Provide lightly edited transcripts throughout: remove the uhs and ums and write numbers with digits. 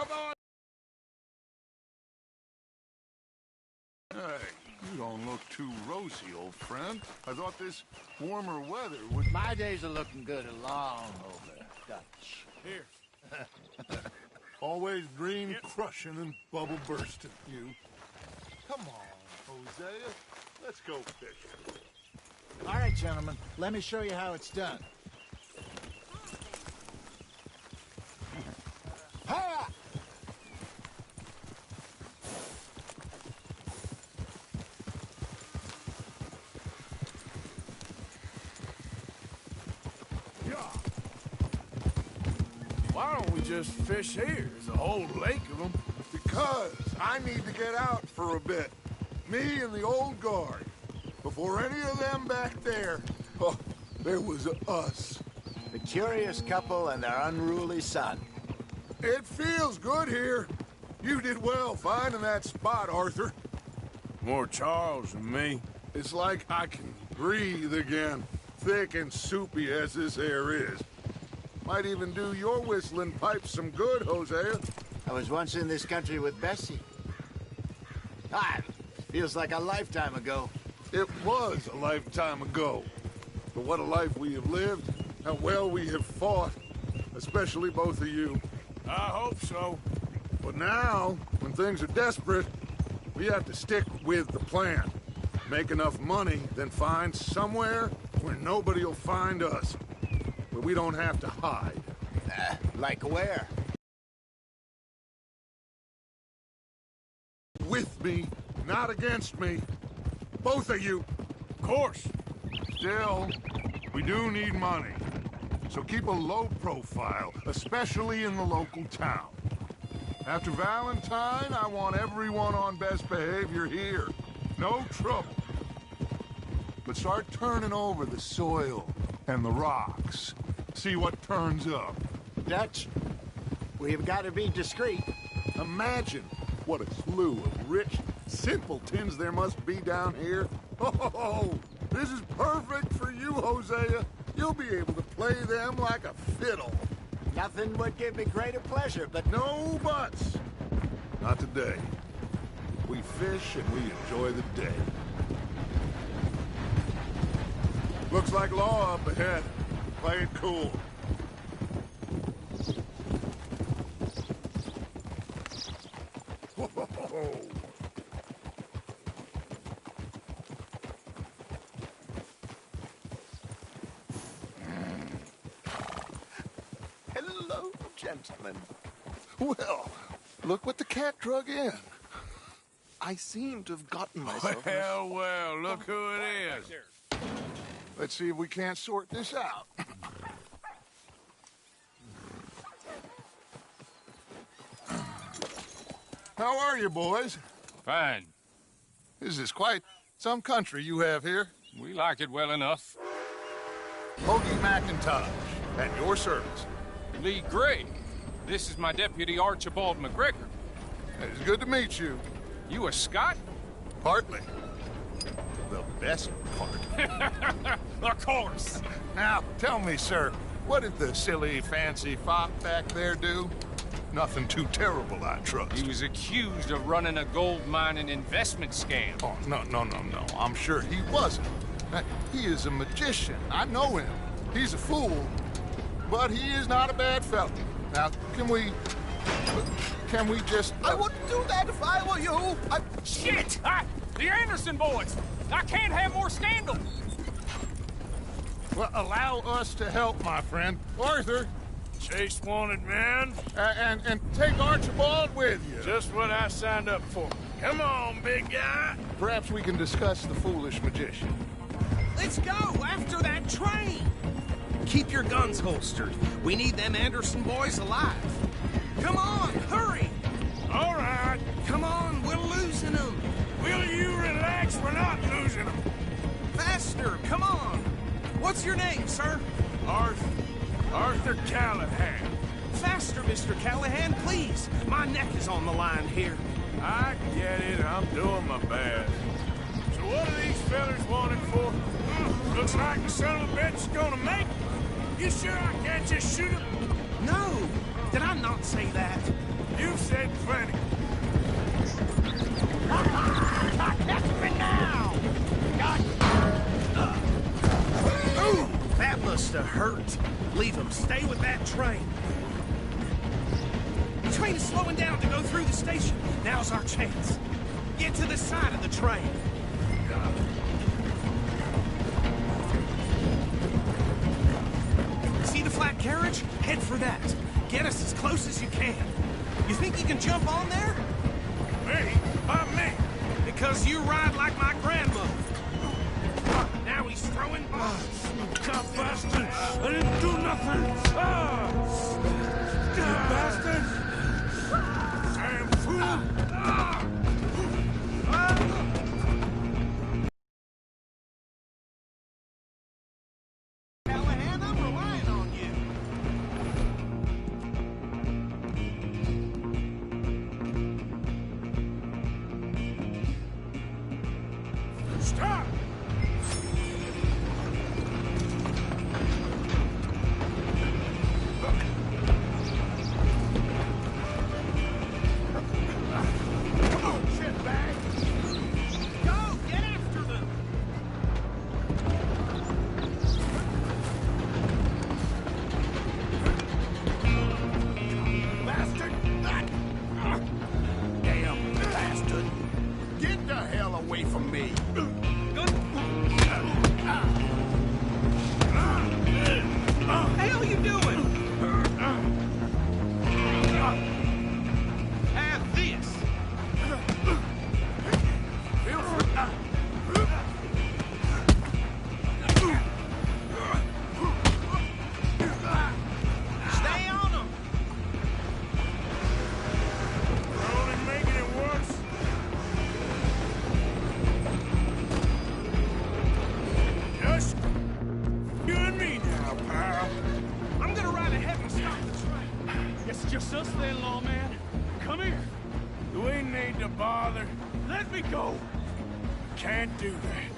come on! Hey, you don't look too rosy, old friend. I thought this warmer weather would... My days are looking good along over, Dutch. Here. Always dream crushing and bubble bursting, you. Come on, Hosea. Let's go fishing. All right, gentlemen. Let me show you how it's done. Ha! Why don't we just fish here? There's a whole lake of them. Because I need to get out for a bit. Me and the old guard. Before any of them back there, oh, there was us. The curious couple and their unruly son. It feels good here. You did well finding that spot, Arthur. More Charles than me. It's like I can breathe again, thick and soupy as this air is. Might even do your whistling pipes some good, Hosea. I was once in this country with Bessie. Feels like a lifetime ago. It was a lifetime ago. But what a life we have lived. How well we have fought. Especially both of you. I hope so. But now, when things are desperate, we have to stick with the plan. Make enough money, then find somewhere where nobody will find us. Where we don't have to hide. Like where? With me, not against me. Both of you. Of course. Still, we do need money. So keep a low profile, especially in the local town. After Valentine, I want everyone on best behavior here. No trouble. But start turning over the soil and the rocks. See what turns up. Dutch, we've got to be discreet. Imagine what a slew of rich simpletons there must be down here. Oh, this is perfect for you, Hosea. You'll be able to play them like a fiddle. Nothing would give me greater pleasure, but... No buts. Not today. We fish and we enjoy the day. Looks like law up ahead. Play it cool. Whoa. Hello, gentlemen. Well, look what the cat drug in. I seem to have gotten myself... Well, look who it is. Let's see if we can't sort this out. How are you, boys? Fine. This is quite some country you have here. We like it well enough. Hoagie McIntosh, at your service. Lee Gray. This is my deputy, Archibald McGregor. It's good to meet you. You a Scot? Partly. The best part. Of course. Now, tell me, sir, what did the silly, fancy fop back there do? Nothing too terrible, I trust. He was accused of running a gold mining investment scam. Oh, no. I'm sure he wasn't. He is a magician. I know him. He's a fool. But he is not a bad fellow. Now, can we just... I wouldn't do that if I were you. Shit! The Anderson boys! I can't have more scandal! Well, allow us to help, my friend. Arthur, Chase wanted man. and take Archibald with you. Just what I signed up for. Come on, big guy. Perhaps we can discuss the foolish magician. Let's go after that train! Keep your guns holstered. We need them Anderson boys alive. Come on, hurry! All right. Come on, we're losing them. Will you relax? We're not losing them. Faster, come on. What's your name, sir? Arthur Callahan. Faster, Mr. Callahan, please. My neck is on the line here. I get it. I'm doing my best. So what are these fellas wanted for? Looks like the son of a bitch is gonna make it. You sure I can't just shoot him? No, did I not say that? You've said plenty. Catch me now! Ooh, that must have hurt. Leave him. Stay with that train. The train is slowing down to go through the station. Now's our chance. Get to the side of the train. See the flat carriage? Head for that. Get us as close as you can. You think you can jump on there? Me? Why me? Because you ride like my grandmother. Now he's throwing bombs. God bastard! I didn't do nothing! You bastard! Damn fool! Callahan, I'm relying on you. Stop! Just us then, lawman. Come here. We need to bother. Let me go. Can't do that.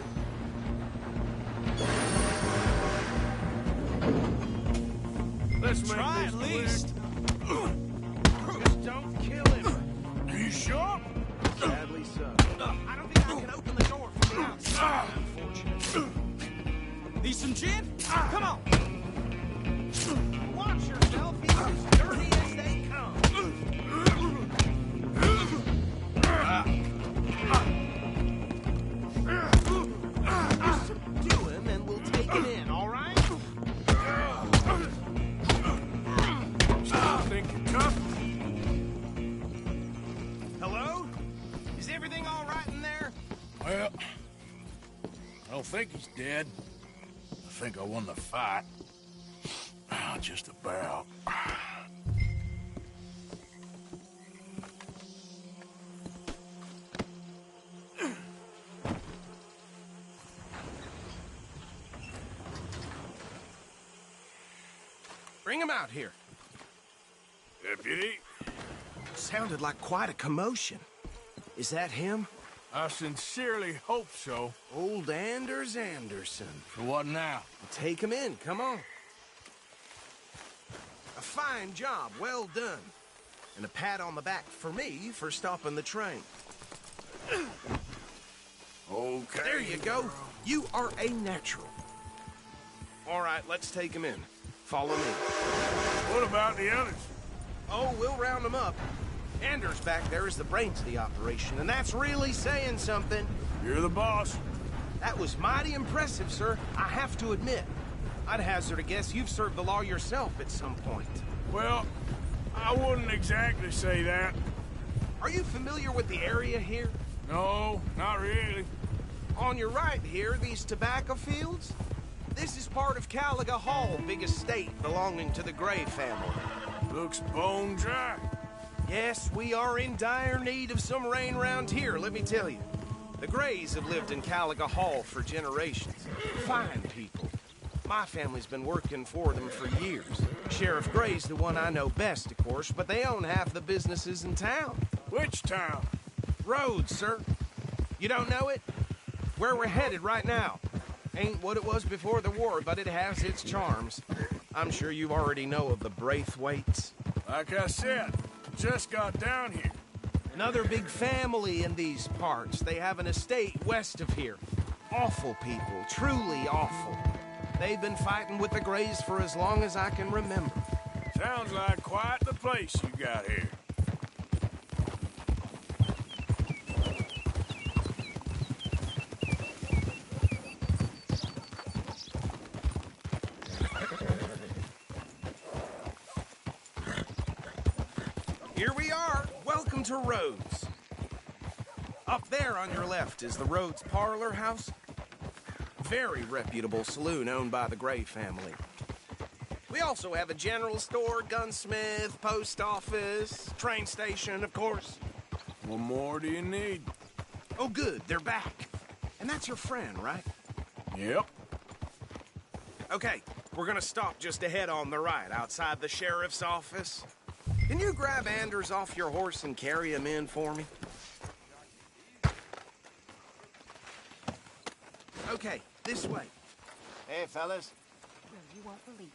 Let's make Try this at quick. least. Just don't kill him. Are you sure? Sadly so. I don't think I can open the door from the outside, unfortunately. Need some gin? Come on. Watch yourself. He's as dirty as they come. Subdue him and we'll take him in, all right? Still think you're tough? Hello? Is everything all right in there? Well, I don't think he's dead. I think I won the fight. Just about. Bring him out here. Deputy, Sounded like quite a commotion. Is that him? I sincerely hope so. Old Anders Anderson. For what now? Take him in, come on. A fine job, well done. And a pat on the back for me for stopping the train. Okay. There you go. You are a natural. All right, let's take him in. Follow me. What about the others? Oh, we'll round them up. Anders back there is the brains of the operation, and that's really saying something. You're the boss. That was mighty impressive, sir. I have to admit. I'd hazard a guess you've served the law yourself at some point. Well, I wouldn't exactly say that. Are you familiar with the area here? No, not really. On your right here, these tobacco fields? This is part of Caliga Hall, big estate belonging to the Gray family. Looks bone dry. Yes, we are in dire need of some rain round here, let me tell you. The Grays have lived in Caliga Hall for generations. Fine people. My family's been working for them for years. Sheriff Gray's the one I know best, of course, but they own half the businesses in town. Which town? Rhodes, sir. You don't know it? Where we're headed right now. Ain't what it was before the war, but it has its charms. I'm sure you already know of the Braithwaites. Like I said, just got down here? Another big family in these parts. They have an estate west of here. Awful people, truly awful. They've been fighting with the Greys for as long as I can remember. Sounds like quite the place you got here. Here we are. Welcome to Rhodes. Up there on your left is the Rhodes Parlor House. Very reputable saloon owned by the Gray family. We also have a general store, gunsmith, post office, train station, of course. What more do you need? Oh, good, they're back. And that's your friend, right? Yep. Okay, we're gonna stop just ahead on the right, outside the sheriff's office. Can you grab Anders off your horse and carry him in for me? Okay, this way. Hey, fellas. Well, you won't believe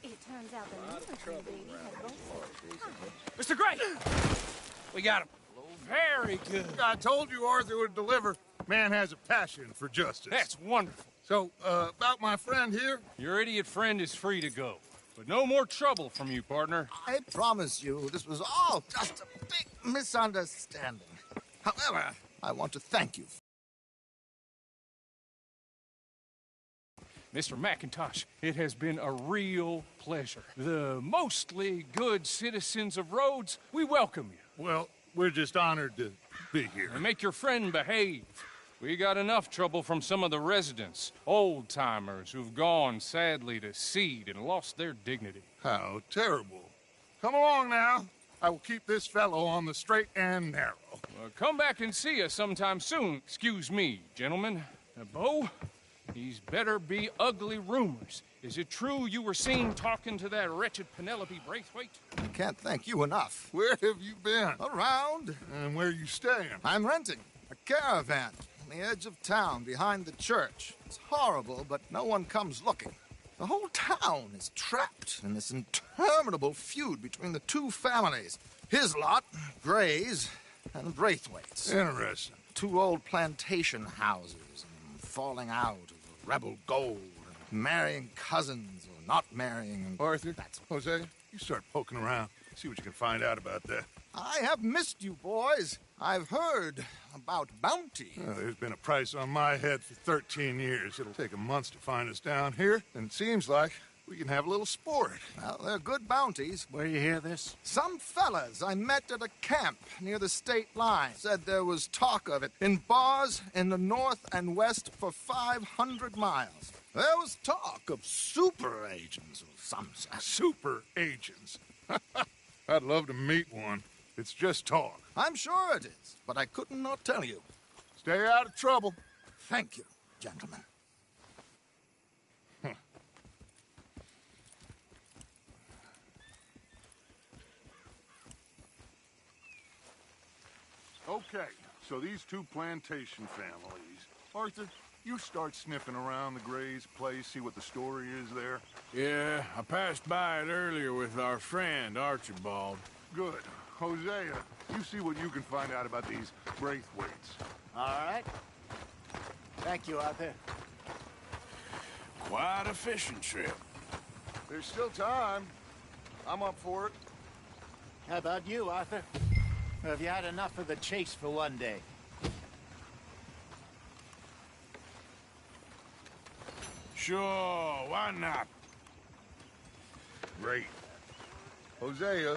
it. It turns out the military lady had both. Mr. Gray! We got him. Very good. I told you Arthur would deliver. Man has a passion for justice. That's wonderful. So, about my friend here? Your idiot friend is free to go. But no more trouble from you, partner. I promise you, this was all just a big misunderstanding. However, I want to thank you. Mr. McIntosh, it has been a real pleasure. The mostly good citizens of Rhodes, we welcome you. Well, we're just honored to be here. And make your friend behave. We got enough trouble from some of the residents, old-timers who've gone, sadly, to seed and lost their dignity. How terrible. Come along now. I will keep this fellow on the straight and narrow. Come back and see us sometime soon. Excuse me, gentlemen. Bo, these better be ugly rumors. Is it true you were seen talking to that wretched Penelope Braithwaite? I can't thank you enough. Where have you been? Around. And where are you staying? I'm renting a caravan on the edge of town behind the church. It's horrible, but no one comes looking. The whole town is trapped in this interminable feud between the two families. His lot, Gray's, and Braithwaite's. Interesting. Two old plantation houses, and falling out of rebel gold, and marrying cousins or not marrying. And Arthur, Jose, you start poking around. See what you can find out about that. I have missed you, boys. I've heard about bounty. There's been a price on my head for 13 years. It'll take a month to find us down here, and it seems like we can have a little sport. Well, they're good bounties. Where you hear this? Some fellas I met at a camp near the state line said there was talk of it in bars in the north and west for 500 miles. There was talk of super agents of some sort. Super agents. I'd love to meet one. It's just talk. I'm sure it is, but I couldn't not tell you. Stay out of trouble. Thank you, gentlemen. Okay, so these two plantation families. Arthur, you start sniffing around the Gray's place, see what the story is there. Yeah, I passed by it earlier with our friend, Archibald. Good. Hosea, you see what you can find out about these Braithwaites. All right. Thank you, Arthur. Quite a fishing trip. There's still time. I'm up for it. How about you, Arthur? Or have you had enough of the chase for one day? Sure, why not? Great. Hosea,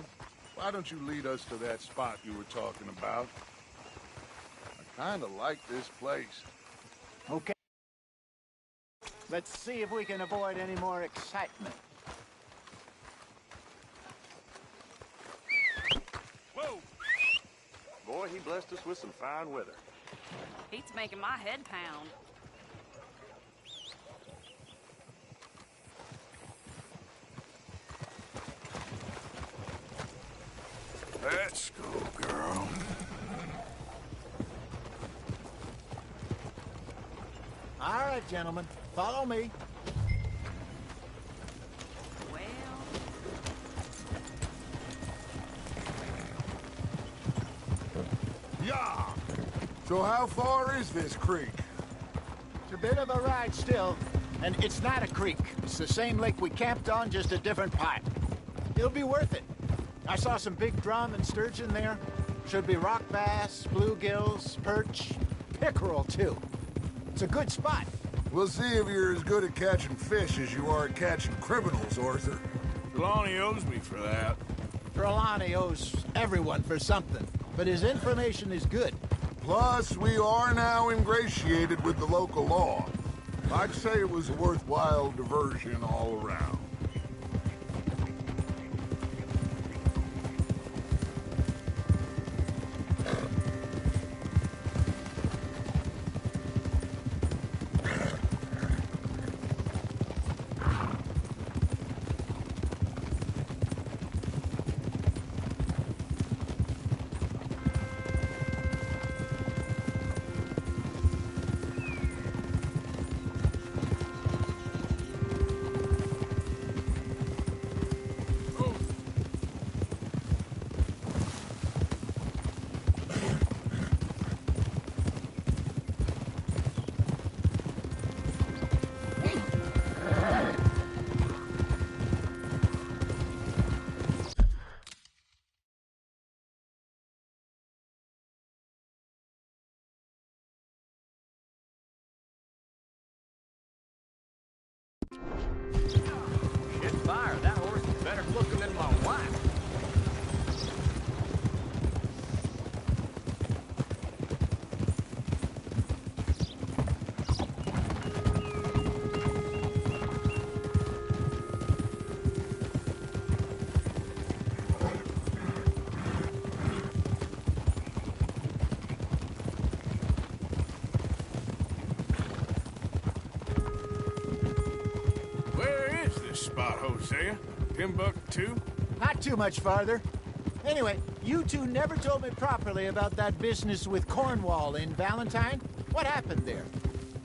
why don't you lead us to that spot you were talking about? I kind of like this place. Okay. Let's see if we can avoid any more excitement. Whoa! Boy, he blessed us with some fine weather. Heat's making my head pound. Let's go, girl. All right, gentlemen. Follow me. Well, So how far is this creek? It's a bit of a ride still, and it's not a creek. It's the same lake we camped on, just a different part. It'll be worth it. I saw some big drum and sturgeon there. Should be rock bass, bluegills, perch, pickerel too. It's a good spot. We'll see if you're as good at catching fish as you are at catching criminals, Arthur. Trelawney owes me for that. Trelawney owes everyone for something, but his information is good. Plus, we are now ingratiated with the local law. I'd say it was a worthwhile diversion all around. Shit fire, that horse is better looking than my wife. Where is this spot, Hosea? Timbuktu? Not too much farther. Anyway, you two never told me properly about that business with Cornwall in Valentine. What happened there?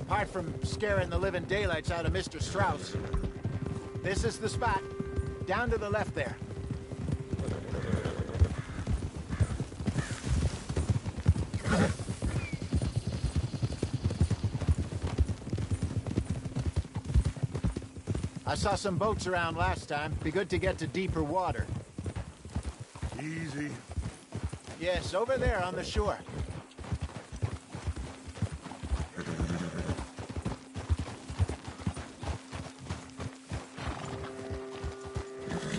Apart from scaring the living daylights out of Mr. Strauss. This is the spot. Down to the left there. I saw some boats around last time. Be good to get to deeper water. Easy. Yes, over there on the shore.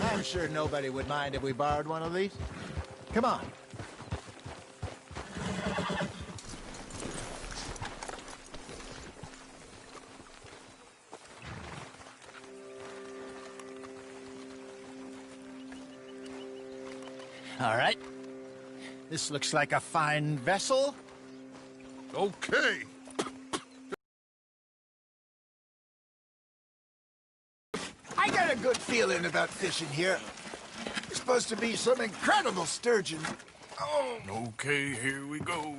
I'm sure nobody would mind if we borrowed one of these. Come on. All right. This looks like a fine vessel. Okay. I got a good feeling about fishing here. It's supposed to be some incredible sturgeon. Oh, Okay, here we go.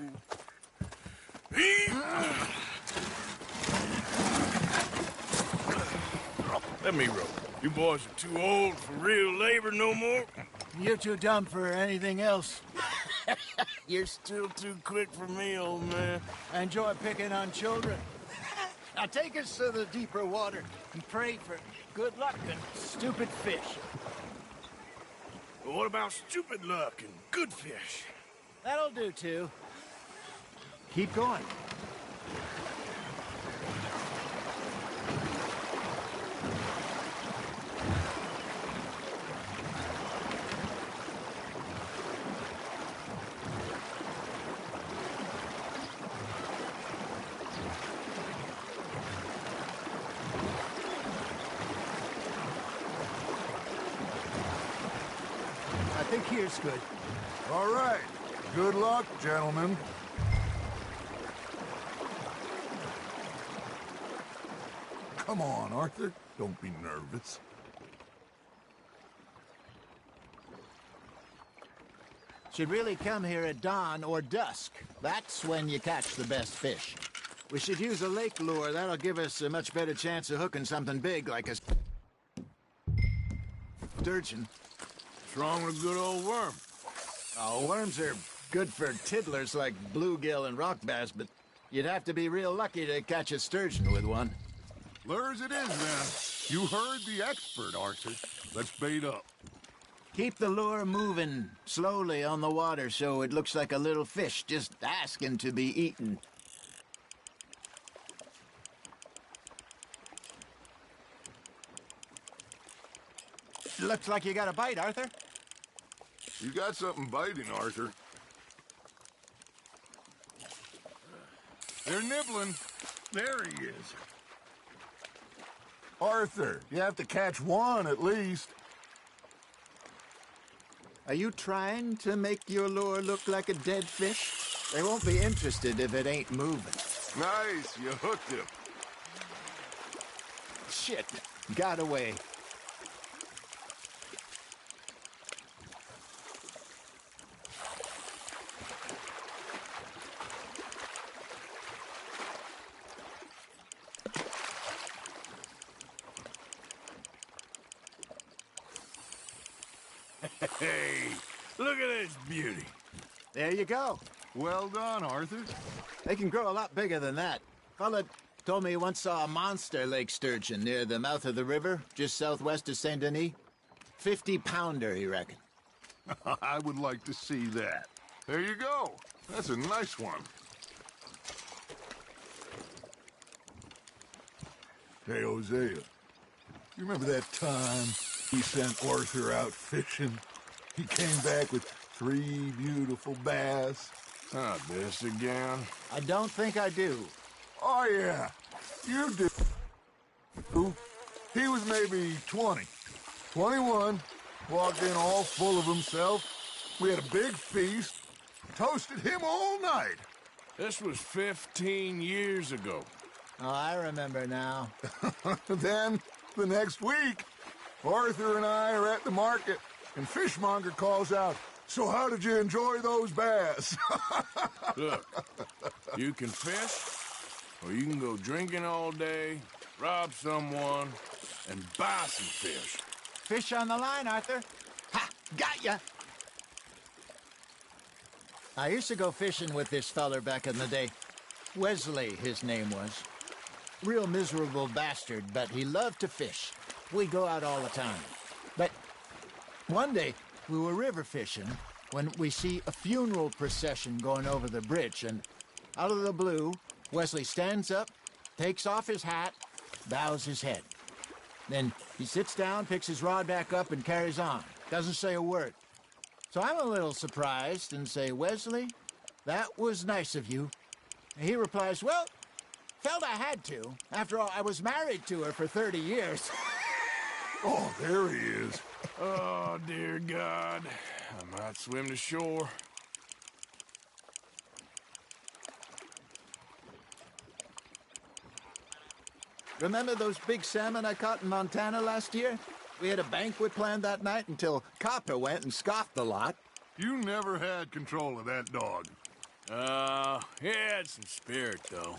Let me row. You boys are too old for real labor no more. you're too dumb for anything else. You're still too quick for me, old man. I enjoy picking on children. Now take us to the deeper water and pray for good luck and stupid fish. But what about stupid luck and good fish? That'll do, too. Keep going. I think here's good. All right. Good luck, gentlemen. Come on, Arthur. Don't be nervous. Should really come here at dawn or dusk. That's when you catch the best fish. We should use a lake lure. That'll give us a much better chance of hooking something big like a sturgeon. What's wrong with a good old worm? Oh, worms are Good for tiddlers like bluegill and rock bass, but you'd have to be real lucky to catch a sturgeon with one. Lures it is, then. You heard the expert, Arthur. Let's bait up. Keep the lure moving slowly on the water so it looks like a little fish just asking to be eaten. Looks like you got a bite, Arthur. You got something biting, Arthur. They're nibbling. There he is. Arthur, you have to catch one at least. Are you trying to make your lure look like a dead fish? They won't be interested if it ain't moving. Nice, you hooked him. Shit, got away. Hey, look at this beauty. There you go. Well done, Arthur. They can grow a lot bigger than that. Fella told me he once saw a monster lake sturgeon near the mouth of the river, just southwest of Saint Denis. 50-pounder, he reckoned. I would like to see that. There you go. That's a nice one. Hey, Hosea. You remember that time we sent Arthur out fishing? He came back with 3 beautiful bass. Not this again. I don't think I do. Oh, yeah. You did. He was maybe 20. 21. Walked in all full of himself. We had a big feast. Toasted him all night. This was 15 years ago. Oh, I remember now. Then, the next week, Arthur and I are at the market, and Fishmonger calls out, "So how did you enjoy those bass?" Look, you can fish, or you can go drinking all day, rob someone, and buy some fish. Fish on the line, Arthur. Ha! Got ya! I used to go fishing with this feller back in the day. Wesley, his name was. Real miserable bastard, but he loved to fish. We go out all the time. But one day, we were river fishing when we see a funeral procession going over the bridge, and out of the blue, Wesley stands up, takes off his hat, bows his head. Then he sits down, picks his rod back up, and carries on. Doesn't say a word. So I'm a little surprised and say, "Wesley, that was nice of you." And he replies, "Well, felt I had to. After all, I was married to her for 30 years. Oh, there he is. Oh, dear God. I might swim to shore. Remember those big salmon I caught in Montana last year? We had a banquet planned that night until Copper went and scoffed the lot. You never had control of that dog. He had some spirit, though.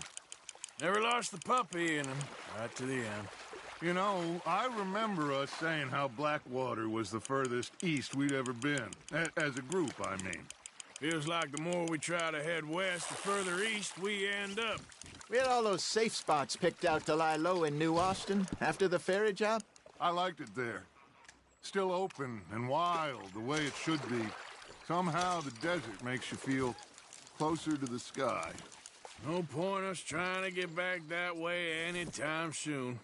Never lost the puppy in him, right to the end. You know, I remember us saying how Blackwater was the furthest east we'd ever been. As a group, I mean. Feels like the more we try to head west, the further east we end up. We had all those safe spots picked out to lie low in New Austin after the ferry job. I liked it there. Still open and wild, the way it should be. Somehow the desert makes you feel closer to the sky. No point us trying to get back that way anytime soon.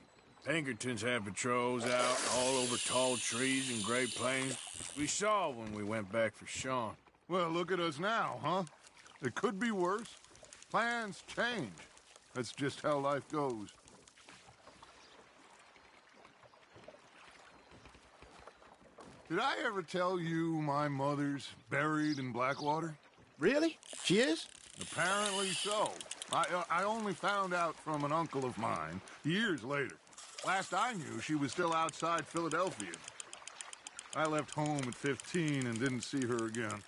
Pinkertons have patrols out all over tall trees and Great Plains. We saw when we went back for Sean. Well, look at us now, huh? It could be worse. Plans change. That's just how life goes. Did I ever tell you my mother's buried in Blackwater? Really? She is? Apparently so. I only found out from an uncle of mine years later. Last I knew, she was still outside Philadelphia. I left home at 15 and didn't see her again.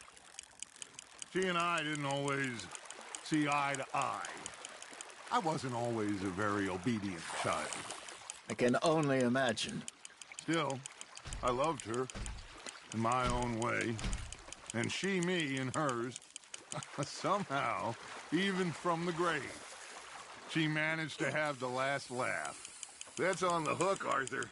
She and I didn't always see eye to eye. I wasn't always a very obedient child. I can only imagine. Still, I loved her in my own way, and she me in hers. Somehow, even from the grave, she managed to have the last laugh. That's on the hook, Arthur.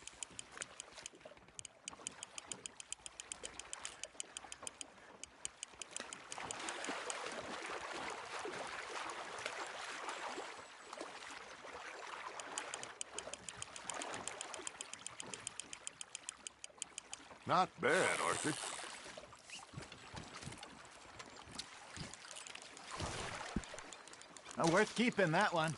Not bad, Arthur. Oh, worth keeping, that one.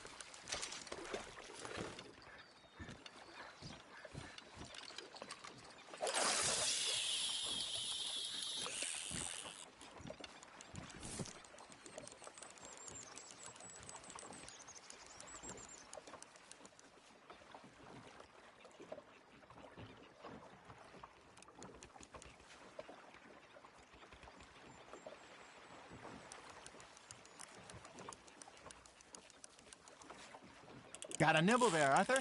Got a nibble there, Arthur?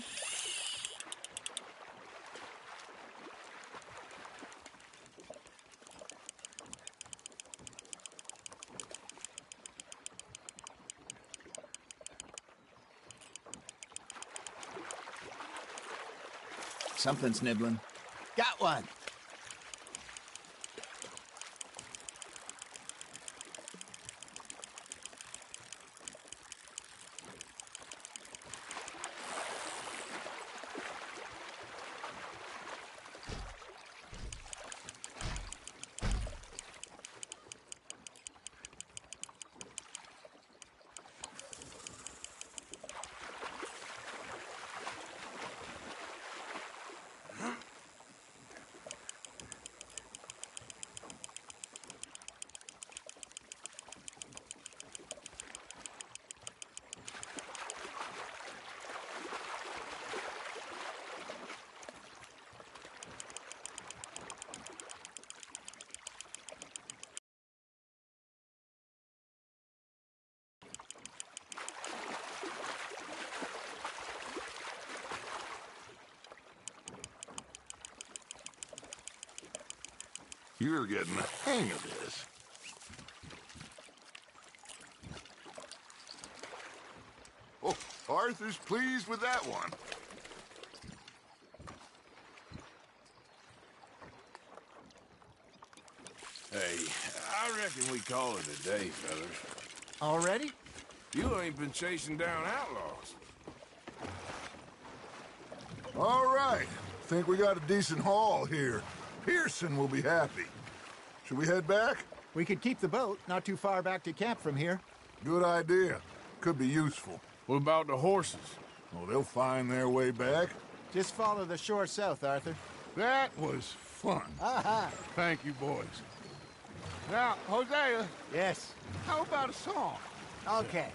Something's nibbling. Got one! You're getting the hang of this. Oh, Arthur's pleased with that one. Hey, I reckon we call it a day, fellas. Already? You ain't been chasing down outlaws. All right. Think we got a decent haul here. Pearson will be happy. Should we head back? We could keep the boat not too far back to camp from here. Good idea. Could be useful. What about the horses? Well, they'll find their way back. Just follow the shore south, Arthur. That was fun. Aha! Thank you, boys. Now, Hosea, Yes. how about a song? Okay.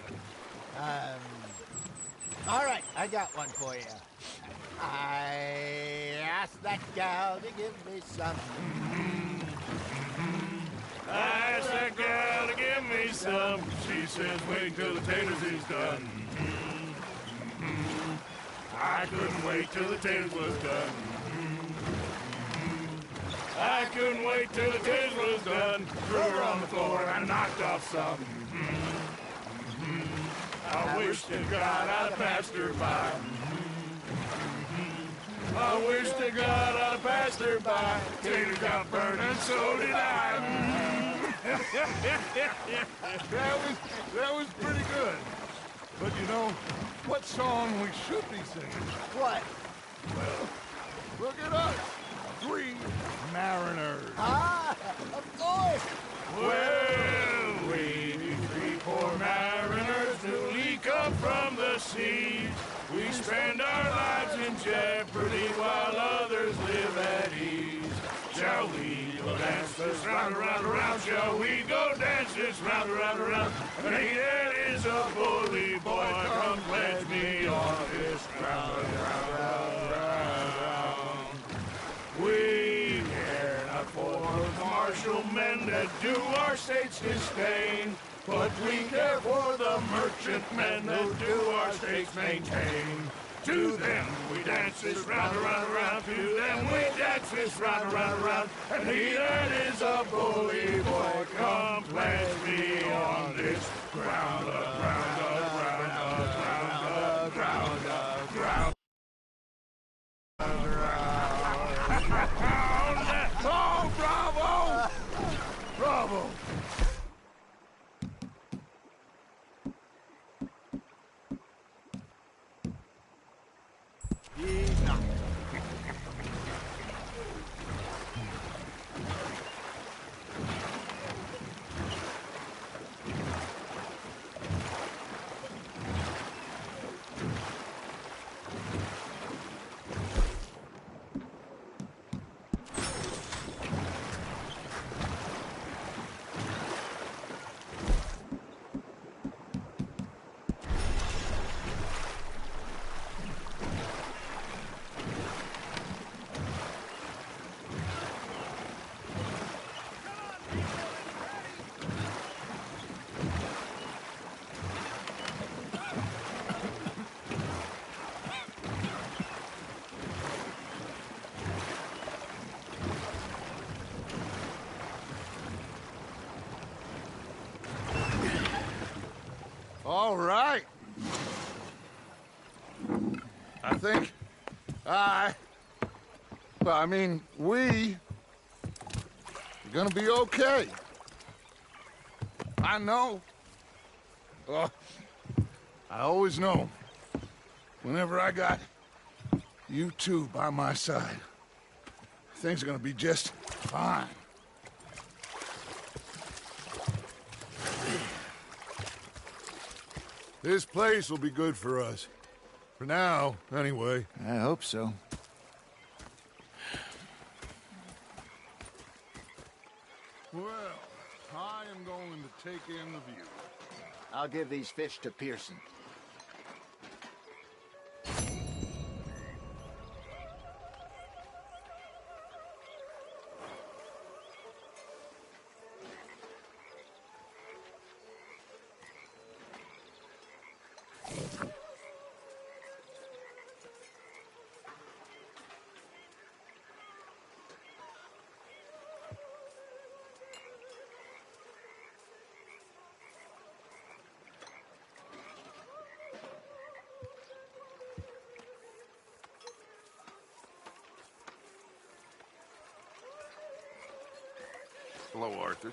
All right, I got one for you. I asked that gal to give me some. I asked that gal to give me some. She says, wait till the taters is done. I couldn't wait till the taters was done. I couldn't wait till the taters was done. Threw her on the floor and I knocked off some. I wish to God I'd have passed her by. I wish to God I'd have passed her by. Tater got burned and so did I. That was pretty good. But you know, what song we should be singing? What? Look at us. 3 mariners. Ah, of course. Well, we 3 poor mariners newly come from the seas. We spend our lives in jeopardy while others live at ease. Shall we go dance this round, around, around? Shall we go dance this round, around, around? That is a bully boy. Come pledge me on this round, round, round, round, round. We care not for the martial men that do our state's disdain, but we care for the merchant men that do our states maintain. To them we dance this round, around, around. To them we dance this round, around, around. And he that is a bully boy, come pledge me on this ground up, ground up, ground up, ground up, ground up, ground up. Oh, bravo! Bravo! All right. I think we are gonna be okay. I know. I always know. Whenever I got you two by my side, things are gonna be just fine. This place will be good for us. For now, anyway. I hope so. Well, I am going to take in the view. I'll give these fish to Pearson. Hello, Arthur.